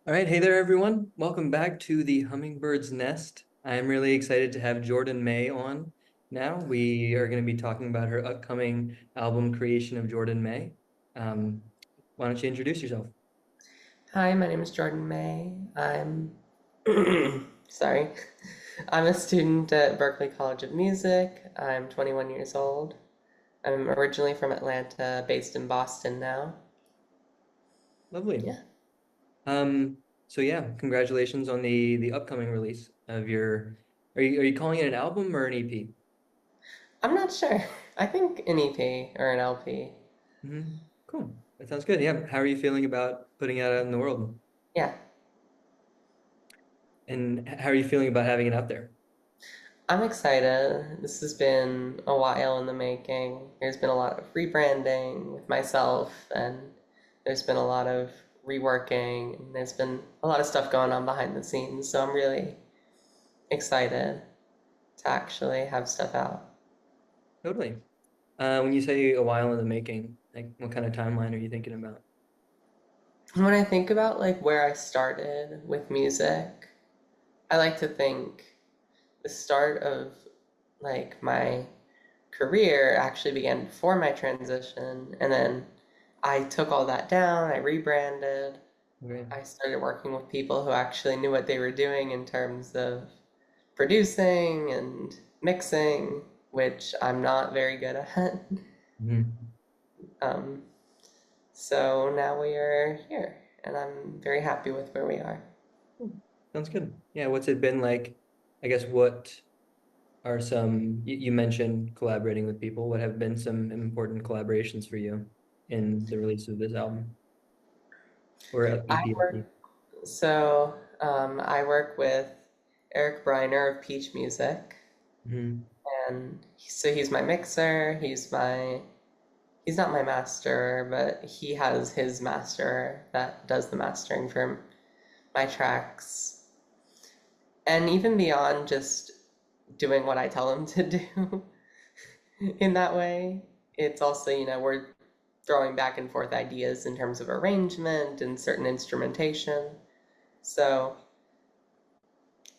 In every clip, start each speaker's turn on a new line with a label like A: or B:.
A: All right, hey there, everyone. Welcome back to the Hummingbird's Nest. I'm really excited to have Jordan May on now. We are going to be talking about her upcoming album, Creation of Jordan Maye. Um, why don't you introduce yourself?
B: Hi, my name is Jordan May. I'm sorry. I'm a student at Berklee College of Music. I'm 21 years old. I'm originally from Atlanta, based in Boston now.
A: Lovely.
B: Yeah.
A: So yeah, congratulations on the upcoming release of your. Are you calling it an album or an EP?
B: I'm not sure. I think an EP or an LP.
A: Cool. That sounds good. Yeah. How are you feeling about putting it out in the world?
B: Yeah.
A: And how are you feeling about having it out there?
B: I'm excited. This has been a while in the making. There's been a lot of rebranding with myself, and there's been a lot of reworking, and there's been a lot of stuff going on behind the scenes. So I'm really excited to actually have stuff out.
A: Totally. When you say a while in the making, like what kind of timeline are you thinking about?
B: When I think about like where I started with music, I like to think the start of like my career actually began before my transition, and then I took all that down, I rebranded,
A: Okay.
B: I started working with people who actually knew what they were doing in terms of producing and mixing, which I'm not very good at.
A: Mhm.
B: Um, so now we are here, and I'm very happy with where we are.
A: Cool. Sounds good. Yeah, what's it been like? I guess what are you mentioned collaborating with people. What have been some important collaborations for you in the release of this album or
B: I
A: EP?
B: work I work with Eric Briner of Peach Music,
A: Mm-hmm.
B: and he's my mixer. He's not my master, but he has his master that does the mastering for my tracks. And even beyond just doing what I tell him to do in that way, it's also, we're throwing back and forth ideas in terms of arrangement and certain instrumentation. So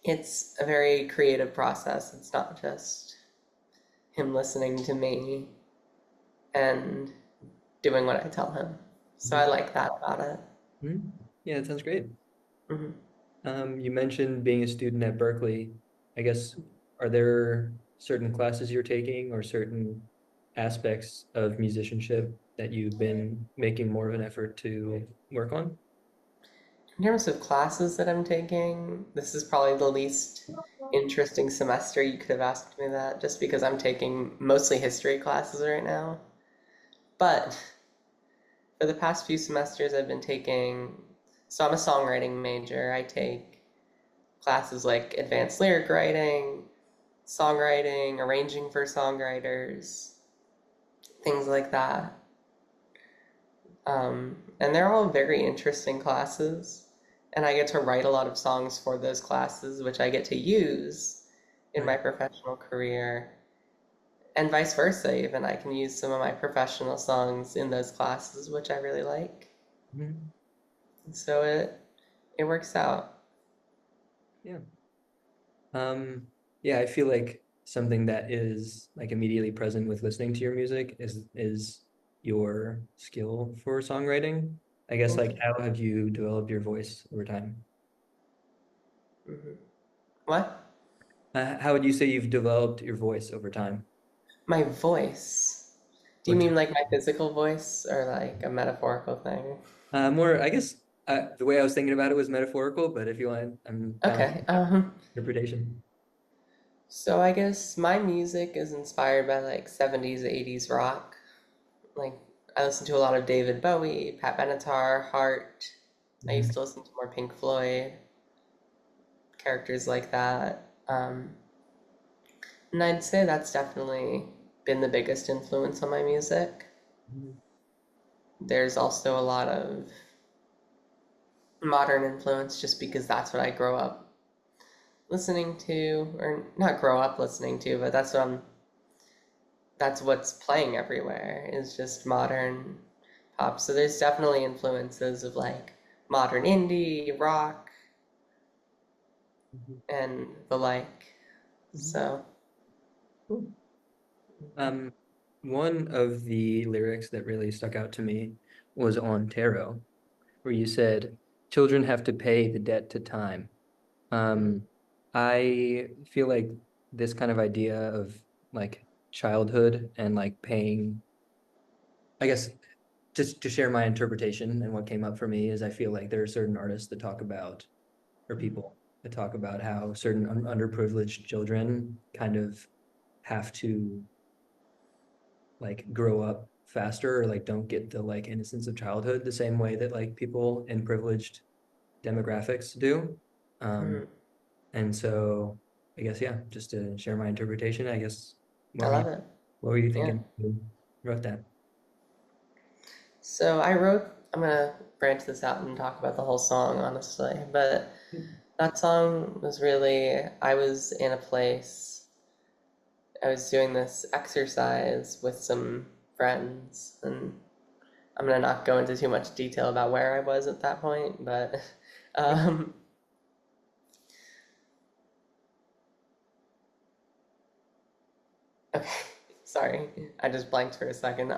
B: it's a very creative process. It's not just him listening to me and doing what I tell him. So I like that about it.
A: Mm-hmm. Yeah, that sounds great.
B: Hmm.
A: You mentioned being a student at Berkeley. I guess, are there certain classes you're taking or certain aspects of musicianship that you've been making more of an effort to work on?
B: In terms of classes that I'm taking, this is probably the least interesting semester. You could have asked me that just because I'm taking mostly history classes right now. But for the past few semesters, I've been taking, so I'm a songwriting major. I take classes like advanced lyric writing, songwriting, arranging for songwriters, things like that. And they're all very interesting classes. And I get to write a lot of songs for those classes, which I get to use in my
A: Right.
B: professional career. And vice versa, even I can use some of my professional songs in those classes, which I really like.
A: Mhm.
B: So it works out.
A: Yeah. Um, yeah, I feel like something that is like immediately present with listening to your music is your skill for songwriting. I guess
B: Thank
A: like
B: you.
A: how have you developed your voice over time?
B: Hmm. What?
A: How would you say you've developed your voice over time?
B: My voice. Do you
A: What
B: mean like my physical voice or like a metaphorical thing?
A: more, I guess the way I was thinking about it was metaphorical, but if you want, I'm down for
B: Okay.
A: interpretation.
B: So I guess my music is inspired by like 70s, 80s rock. Like I listen to a lot of David Bowie, Pat Benatar, Heart. I used
A: Mhm.
B: to listen to more Pink Floyd, characters like that. And I'd say that's definitely been the biggest influence on my music.
A: Mhm.
B: There's also a lot of modern influence just because that's what I grow up listening to, or not grow up listening to, but that's what's playing everywhere is just modern pop. So there's definitely influences of like modern indie, rock,
A: Mhm.
B: and the like.
A: Mhm.
B: So,
A: Cool. Um, one of the lyrics that really stuck out to me was on Tarot, where you said, "Children have to pay the debt to time."
B: mhm,
A: Um, I feel like this kind of idea of like childhood and like paying, I guess, just to share my interpretation and what came up for me is I feel like there are certain artists that talk about, or people that talk about how certain underprivileged children kind of have to like grow up faster or like don't get the like innocence of childhood the same way that like people in privileged demographics do. Um,
B: mhm.
A: and so I guess yeah, just to share my interpretation, I guess
B: I
A: what were you
B: love it.
A: what were you
B: Yeah.
A: thinking when you wrote that?
B: So I wrote, I'm gonna branch this out and talk about the whole song, honestly. But that song was really, I was in a place, I was doing this exercise with some friends, and I'm gonna not go into too much detail about where I was at that point, but
A: Okay.
B: um, okay, sorry, I just blanked for a second.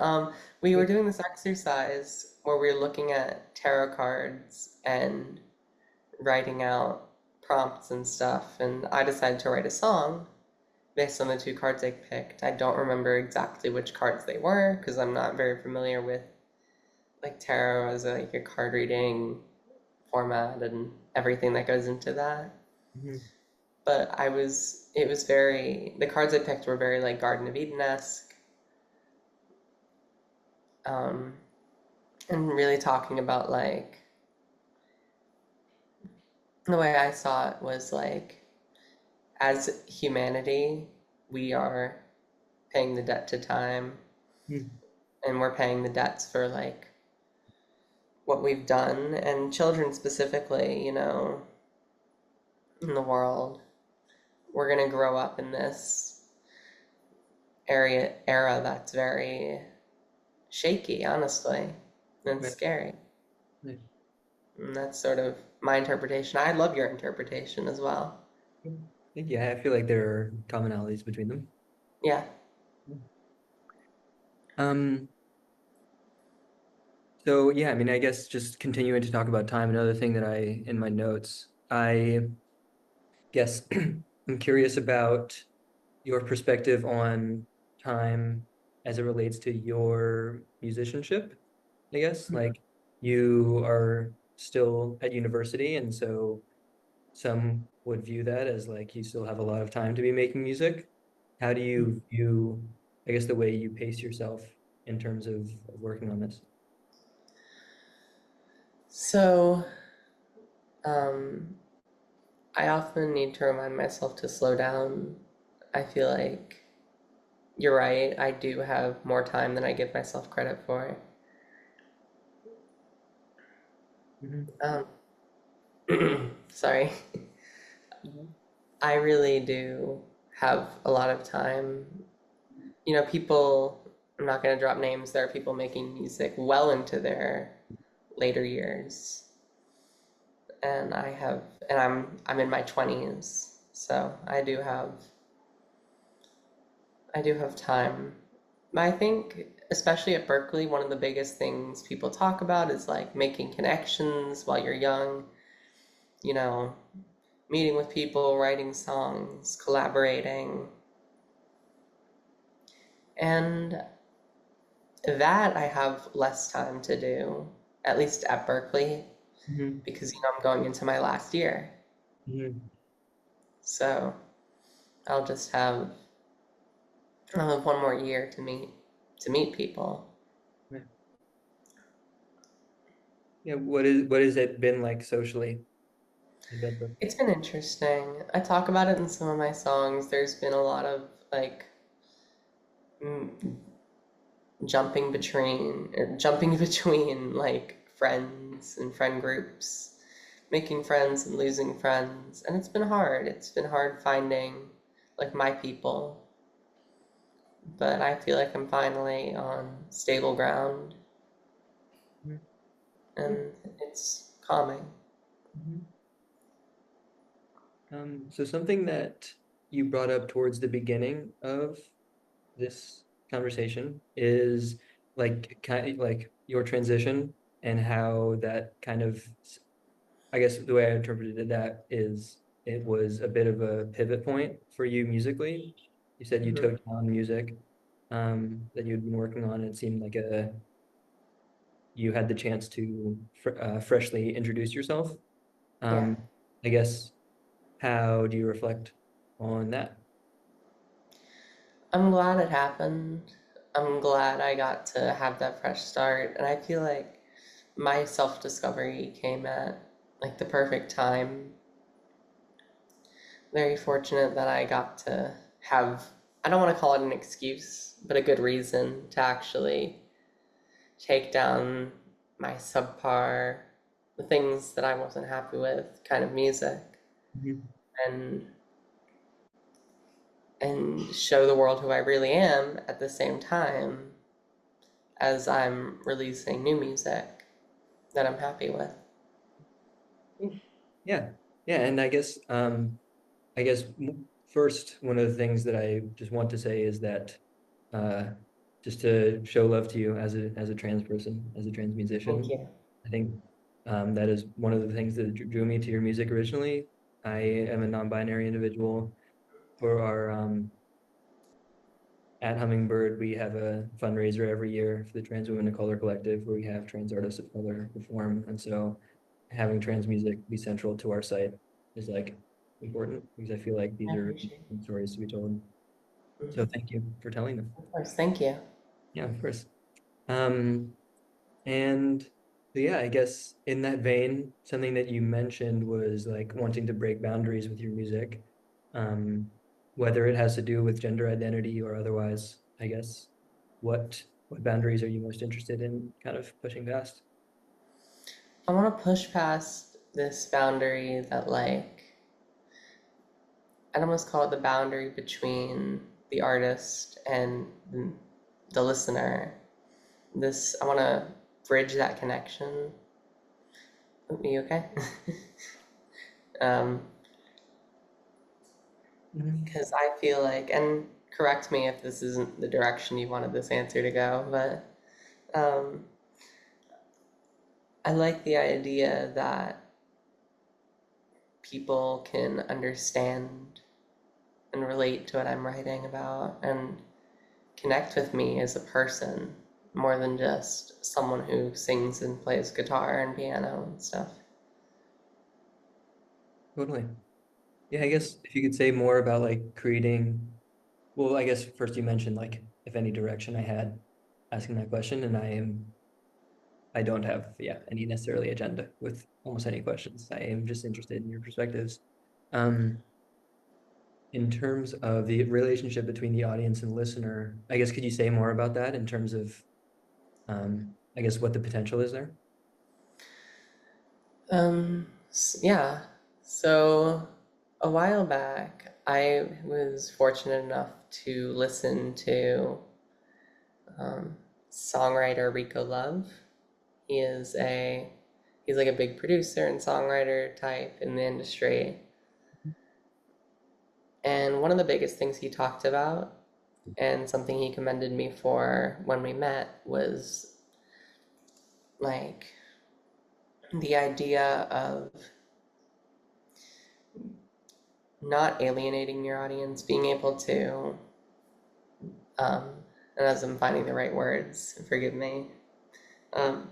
B: We were
A: Good.
B: doing this exercise where we were looking at tarot cards and writing out prompts and stuff, and I decided to write a song based on the two cards I picked. I don't remember exactly which cards they were because I'm not very familiar with like tarot as like a card reading format and everything that goes into that.
A: Mhm.
B: But it was very, the cards I picked were very like Garden of Eden-esque, um, and really talking about like, the way I saw it was like, as humanity, we are paying the debt to time,
A: Mhm.
B: and we're paying the debts for like what we've done, and children specifically, in the world. We're gonna grow up in this era that's very shaky, honestly, and
A: Right.
B: scary.
A: Right.
B: And that's sort of my interpretation. I love your interpretation as well.
A: Yeah, I feel like there are commonalities between them.
B: Yeah.
A: Um, so yeah, I mean, I guess just continuing to talk about time, another thing that I in my notes, I guess I'm curious about your perspective on time as it relates to your musicianship, I guess. Like you are still at university, and so some would view that as like you still have a lot of time to be making music. How do you view, I guess, the way you pace yourself in terms of working on this?
B: So, um, I often need to remind myself to slow down. I feel like you're right. I do have more time than I give myself credit for.
A: Mhm.
B: Um, sorry.
A: Mhm.
B: I really do have a lot of time. People, I'm not going to drop names, there are people making music well into their later years. And I'm in my 20s. So I do have time. I think especially at Berkeley, one of the biggest things people talk about is like making connections while you're young, you know, meeting with people, writing songs, collaborating. And that I have less time to do, at least at Berkeley,
A: Mhm.
B: because I'm going into my last year.
A: Mhm.
B: So I'll have one more year to meet people.
A: Right. Yeah, what has it been like socially in Bedford?
B: It's been interesting. I talk about it in some of my songs. There's been a lot of like mm, jumping between like friends and friend groups, making friends and losing friends, and it's been hard. It's been hard finding like my people, but I feel like I'm finally on stable ground,
A: Mhm.
B: and it's calming.
A: Mhm. So something that you brought up towards the beginning of this conversation is like kind of like your transition and how that kind of, I guess the way I interpreted that is it was a bit of a pivot point for you musically. You said you
B: Hmm.
A: took on music that you'd been working on. It seemed like a you had the chance to freshly introduce yourself.
B: Yeah.
A: Um, I guess how do you reflect on that?
B: I'm glad it happened. I'm glad I got to have that fresh start. And I feel like my self discovery came at like the perfect time. Very fortunate that I got to have, I don't want to call it an excuse, but a good reason to actually take down my subpar, the things that I wasn't happy with, kind of music,
A: Mhm.
B: and show the world who I really am at the same time as I'm releasing new music that I'm happy with.
A: Cool. Yeah, yeah, and I guess first, one of the things that I just want to say is that uh, just to show love to you as a trans person, as a trans
B: Thank
A: musician,
B: you.
A: I think that is one of the things that drew me to your music originally. I am a non-binary individual. For our at Hummingbird, we have a fundraiser every year for the Trans Women of Color Collective, where we have trans artists of color perform, and so having trans music be central to our site is like important because I feel like
B: I
A: these are really
B: appreciate
A: important stories to be told.
B: it.
A: So thank you for telling them.
B: Of course, thank you.
A: Yeah, of course. Um, and yeah, I guess in that vein, something that you mentioned was like wanting to break boundaries with your music, um, whether it has to do with gender identity or otherwise, I guess. What boundaries are you most interested in kind of pushing past?
B: I want to push past this boundary that, like, I'd almost call it the boundary between the artist and the listener. I want to bridge that connection. Are you okay? um,
A: Mhm.
B: because I feel like, and correct me if this isn't the direction you wanted this answer to go, but um, I like the idea that people can understand and relate to what I'm writing about and connect with me as a person more than just someone who sings and plays guitar and piano and stuff.
A: Totally. Yeah, I guess if you could say more about like creating, well, I guess first you mentioned like if any direction I had asking that question, and I don't have, yeah, any necessarily agenda with almost any questions. I am just interested in your perspectives. Um, in terms of the relationship between the audience and listener, I guess could you say more about that in terms of, I guess what the potential is there?
B: Yeah. So a while back, I was fortunate enough to listen to um, songwriter Rico Love. He is a he's like a big producer and songwriter type in the industry. And one of the biggest things he talked about and something he commended me for when we met was like the idea of not alienating your audience, being able to, um, and as I'm finding the right words, forgive me, um,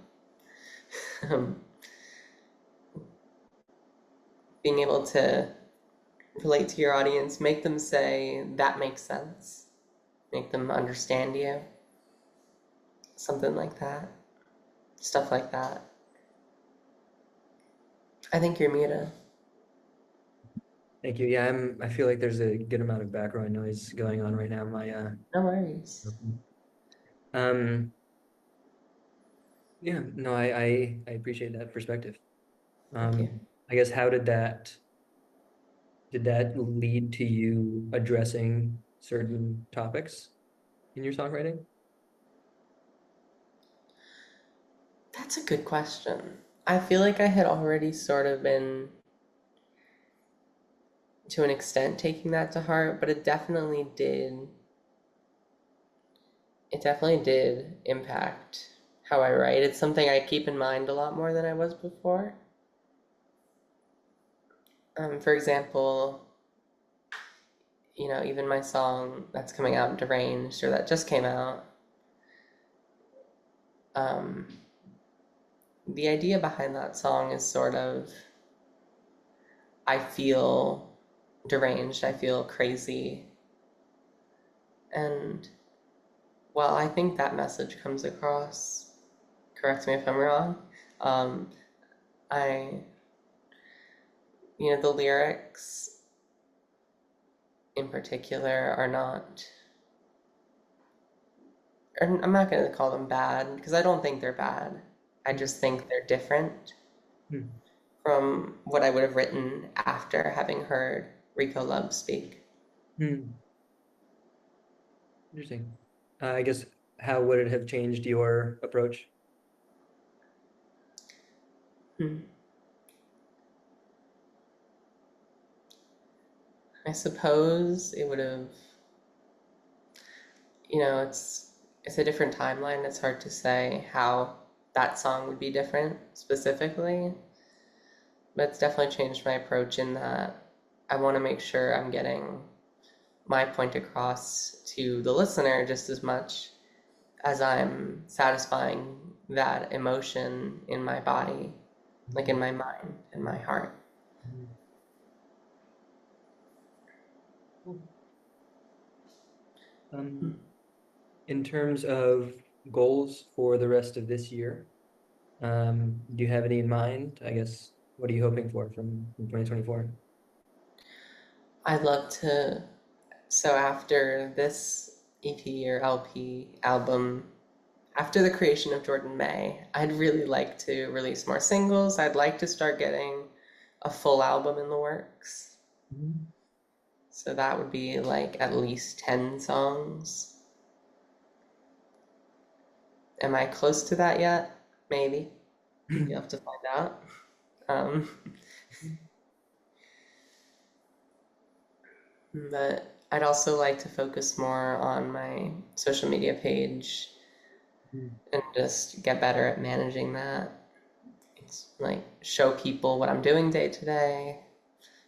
B: being able to relate to your audience, make them say, that makes sense, make them understand you, something like that, stuff like that. I think you're muted.
A: Thank you. Yeah, I feel like there's a good amount of background noise going on right now.
B: No worries.
A: Um, yeah, no, I appreciate that perspective.
B: Thank you.
A: I guess how did that lead to you addressing certain topics in your songwriting?
B: That's a good question. I feel like I had already sort of been, to an extent, taking that to heart, but it definitely did impact how I write. It's something I keep in mind a lot more than I was before. For example, even my song that's coming out, Deranged, or that just came out, um, the idea behind that song is sort of, I feel deranged, I feel crazy. And well, I think that message comes across, correct me if I'm wrong. Um, I, the lyrics in particular are not, or I'm not going to call them bad because I don't think they're bad. I
A: Mm,
B: just think they're different
A: mm,
B: from what I would have written after having heard Rico Love speak.
A: mm. Interesting. I guess how would it have changed your approach?
B: Hmm. I suppose it would have, it's a different timeline. It's hard to say how that song would be different specifically, but it's definitely changed my approach in that I want to make sure I'm getting my point across to the listener just as much as I'm satisfying that emotion in my body, like in
A: Mm,
B: my mind and my heart.
A: mm. Cool.
B: Hmm.
A: Um, in terms of goals for the rest of this year, do you have any in mind? I guess, what are you hoping for from 2024?
B: I'd love to. So after this EP or LP album, after the creation of Jordan May, I'd really like to release more singles. I'd like to start getting a full album in the works.
A: Mhm.
B: So that would be like at least 10 songs. Am I close to that yet? Maybe. You'll have to find out. Um, but I'd also like to focus more on my social media page and just get better at managing that. It's like show people what I'm doing day to day,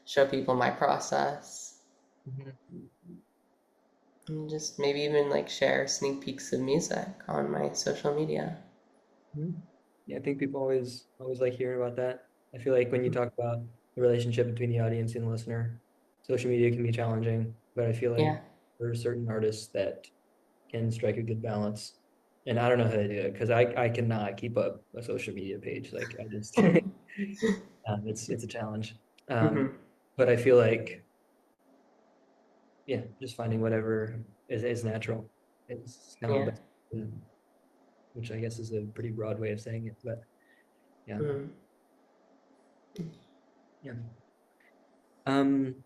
B: show people my process,
A: Mhm.
B: and just maybe even like share sneak peeks of music on my social media.
A: Mhm. Yeah, I think people always like hearing about that. I feel like when you talk about the relationship between the audience and the listener, social media can be challenging, but I feel like
B: Yeah.
A: there are certain artists that can strike a good balance. And I don't know how to do it because I cannot keep up a social media page. Like I just it's a challenge. Um,
B: Hmm.
A: but I feel like yeah, just finding whatever is natural. It's kind of
B: Yeah.
A: the best, which I guess is a pretty broad way of saying it, but yeah,
B: Hmm.
A: yeah. Um,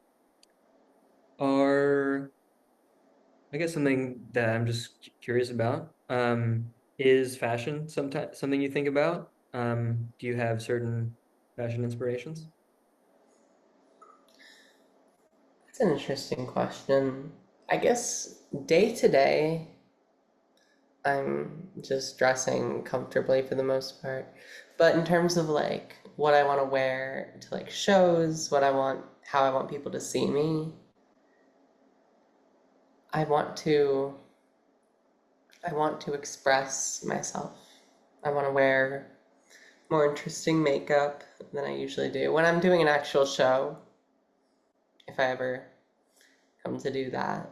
A: are I guess something that I'm just curious about, is fashion something you think about? Do you have certain fashion inspirations?
B: That's an interesting question. I guess day to day, I'm just dressing comfortably for the most part. But in terms of like what I want to wear to like shows, how I want people to see me, I want to, I want to express myself. I want to wear more interesting makeup than I usually do. When I'm doing an actual show, if I ever come to do that,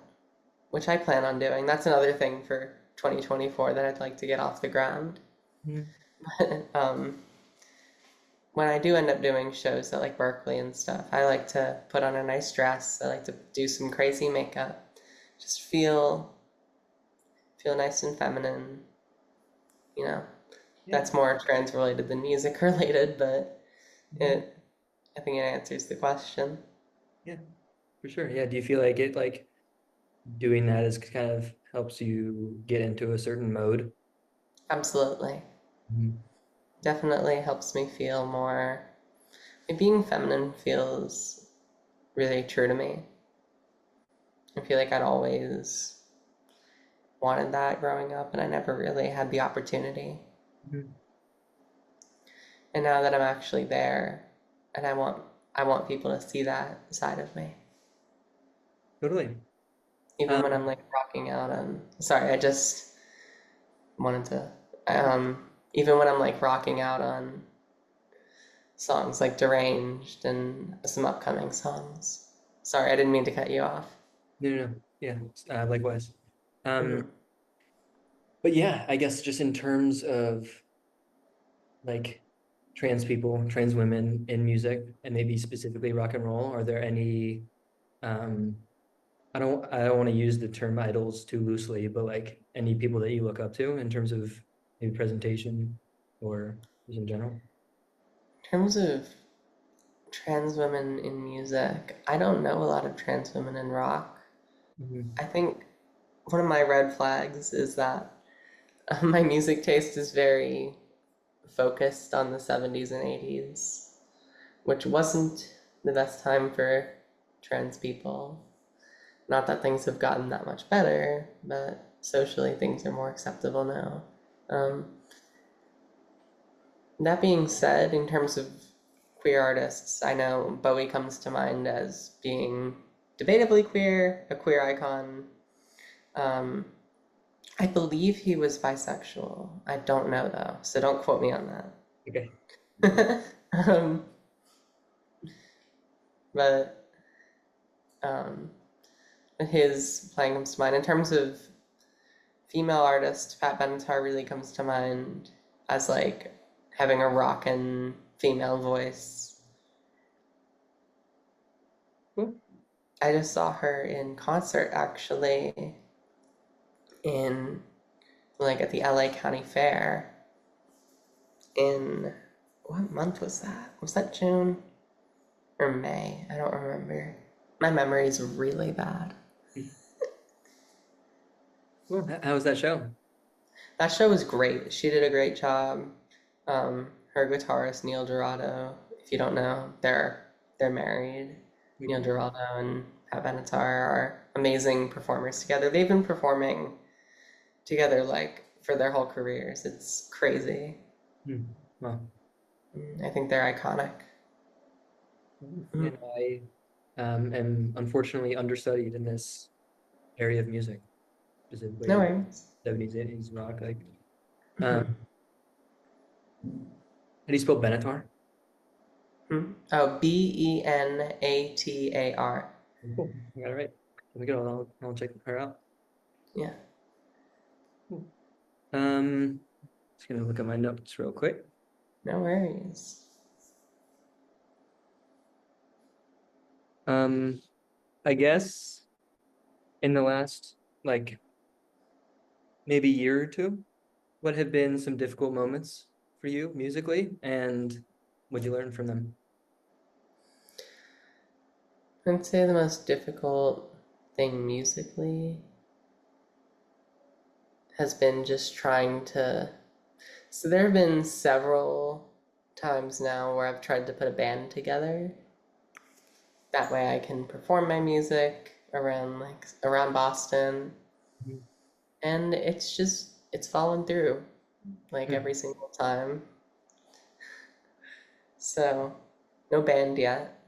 B: which I plan on doing, that's another thing for 2024 that I'd like to get off the ground.
A: Mhm.
B: um, when I do end up doing shows at like Berkeley and stuff, I like to put on a nice dress. I like to do some crazy makeup. Just feel nice and feminine, you know.
A: Yeah,
B: That's more trans related than music related, but
A: mhm.
B: it I think it answers the question.
A: Yeah, for sure. Yeah, do you feel like it like doing that is kind of helps you get into a certain mode?
B: Absolutely.
A: Mhm.
B: definitely helps me feel more. Being feminine feels really true to me. I feel like I'd always wanted that growing up, and I never really had the opportunity.
A: Mhm.
B: And now that I'm actually there, and I want people to see that side of me.
A: Totally.
B: Even when I'm
A: Um,
B: like rocking out on, sorry, I just wanted to, even when I'm like rocking out on songs like Deranged and some upcoming songs. Sorry, I didn't mean to cut you off.
A: no, no, no. Yeah, likewise. Um,
B: Hmm.
A: but yeah, I guess just in terms of like trans people, trans women in music, and maybe specifically rock and roll, are there any um I don't want to use the term idols too loosely, but like any people that you look up to in terms of maybe presentation or just in general?
B: In terms of trans women in music, I don't know a lot of trans women in rock.
A: Mhm.
B: I think one of my red flags is that my music taste is very focused on the 70s and 80s, which wasn't the best time for trans people. Not that things have gotten that much better, but socially things are more acceptable now. Um, that being said, in terms of queer artists, I know Bowie comes to mind as being debatably queer, a queer icon. Um, I believe he was bisexual. I don't know though, so don't quote me on
A: Okay.
B: that. But um, his playing comes to mind. In terms of female artist, Pat Benatar really comes to mind as like having a rockin' female voice.
A: Cool.
B: I just saw her in concert actually in like at the LA County Fair in what month was that? Was that June or May? I don't remember. My memory is really bad.
A: Cool. How was that show?
B: That show was great. She did a great job. Her guitarist Neil Dorado, if you don't know, they're married. Neil
A: Okay.
B: Dorado and Pat Benatar are amazing performers together. They've been performing together like for their whole careers. It's crazy.
A: Hmm. Well,
B: I think they're iconic.
A: yeah,
B: Mm.
A: no, I am unfortunately understudied in this area of music,
B: No
A: specifically
B: worries.
A: 70s, 80s rock. Like,
B: Mhm.
A: how do you spell Benatar?
B: Mhm. Oh, Benatar.
A: Cool. I got it right. Let me go. I'll check her out.
B: Yeah,
A: Cool. Just gonna look at my notes real quick.
B: no worries.
A: Um, I guess in the last like maybe year or two, what have been some difficult moments for you musically, and what'd you learn from them?
B: I'd say the most difficult thing musically has been just trying to. So there have been several times now where I've tried to put a band together. That way I can perform my music around Boston, and it's fallen through like
A: Hmm.
B: every single time. So no band yet.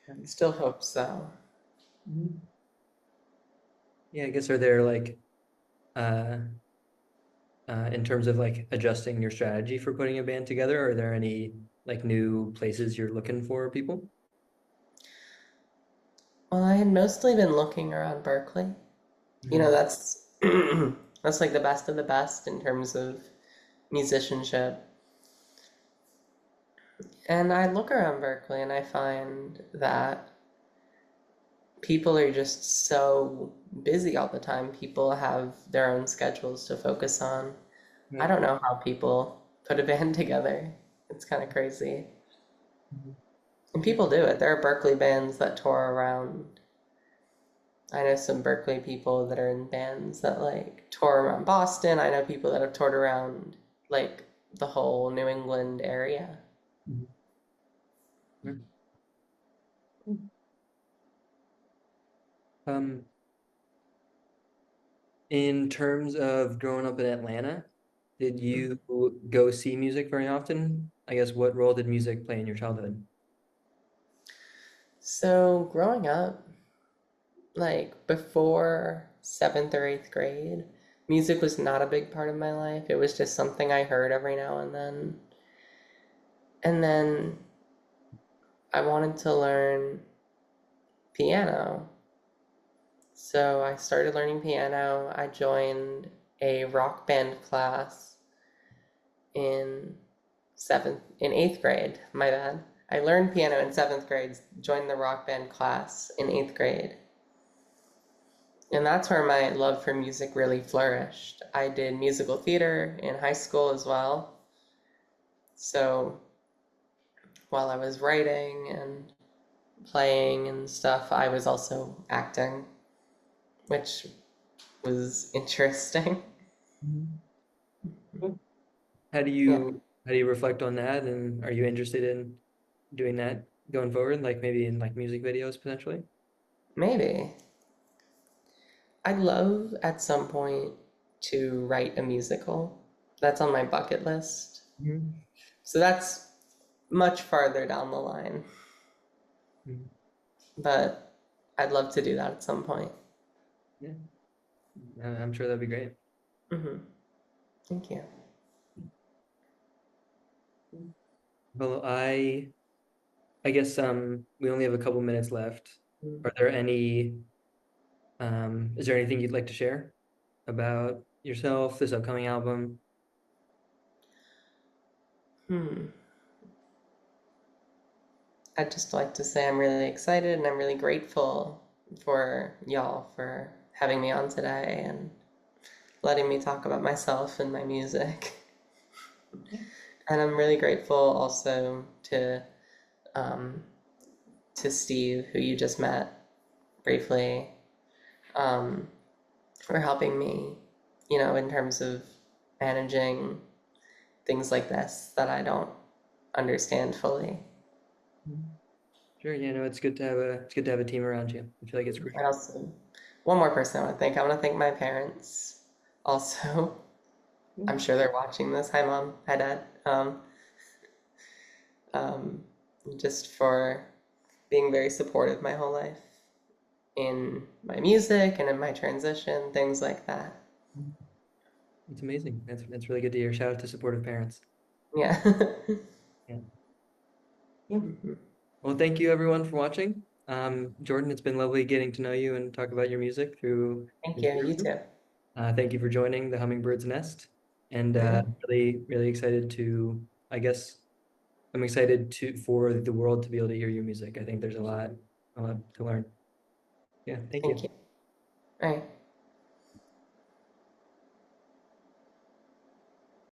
A: Nice.
B: Still hope so.
A: Mhm. Yeah, I guess are there like uh in terms of like adjusting your strategy for putting a band together, are there any like new places you're looking for people?
B: Well, I had mostly been looking around Berkeley.
A: Mhm.
B: That's that's like the best of the best in terms of musicianship. And I look around Berkeley and I find that people are just so busy all the time. People have their own schedules to focus on. I
A: Right.
B: don't know how people put a band together. It's kind of crazy.
A: Mhm.
B: And
A: Yeah.
B: people do it. There are Berkeley bands that tour around. I know some Berkeley people that are in bands that like tour around Boston. I know people that have toured around like the whole New England area.
A: Mhm. Mhm. Um, in terms of growing up in Atlanta, did you go see music very often? I guess what role did music play in your childhood?
B: So growing up, like before seventh or eighth grade, music was not a big part of my life. It was just something I heard every now and then. And then I wanted to learn piano. So I started learning piano. I joined a rock band class in eighth grade. My bad. I learned piano in seventh grade, joined the rock band class in eighth grade. And that's where my love for music really flourished. I did musical theater in high school as well. So while I was writing and playing and stuff, I was also acting, which was interesting.
A: Mhm. Cool. How do
B: Yeah,
A: you how do you reflect on that, and are you interested in doing that going forward, like maybe in like music videos potentially?
B: maybe. I'd love at some point to write a musical. That's on my bucket list.
A: Mhm.
B: So that's much farther down the line,
A: Mhm.
B: but I'd love to do that at some point.
A: Yeah, I'm sure that'd be great.
B: Hmm. Thank you.
A: Well, I guess we only have a couple minutes left. Are there any is there anything you'd like to share about yourself, this upcoming album?
B: Hmm. I'd just like to say I'm really excited and I'm really grateful for y'all for having me on today and letting me talk about myself and my music. And I'm really grateful also um, to Steve, who you just met briefly, um, for helping me, in terms of managing things like this that I don't understand fully.
A: Mhm. Sure, yeah, no, it's good to have a team around you. I feel like it's
B: And
A: crucial.
B: also, one more person I want to thank. I want to thank my parents also. I'm sure they're watching this. Hi, mom. Hi, dad. Um, just for being very supportive my whole life in my music and in my transition, things like that.
A: It's amazing. That's really good to hear. Shout out to supportive parents.
B: Yeah.
A: Yeah. Yeah.
B: Mhm.
A: Well, thank you everyone for watching. Jordan, it's been lovely getting to know you and talk about your music through
B: Thank
A: this
B: you. You
A: interview.
B: too.
A: Thank you for joining the Hummingbird's Nest. And
B: Yeah.
A: really excited to, I guess, I'm excited for the world to be able to hear your music. I think there's a lot to learn. Yeah, thank
B: Thank
A: you.
B: you. All right.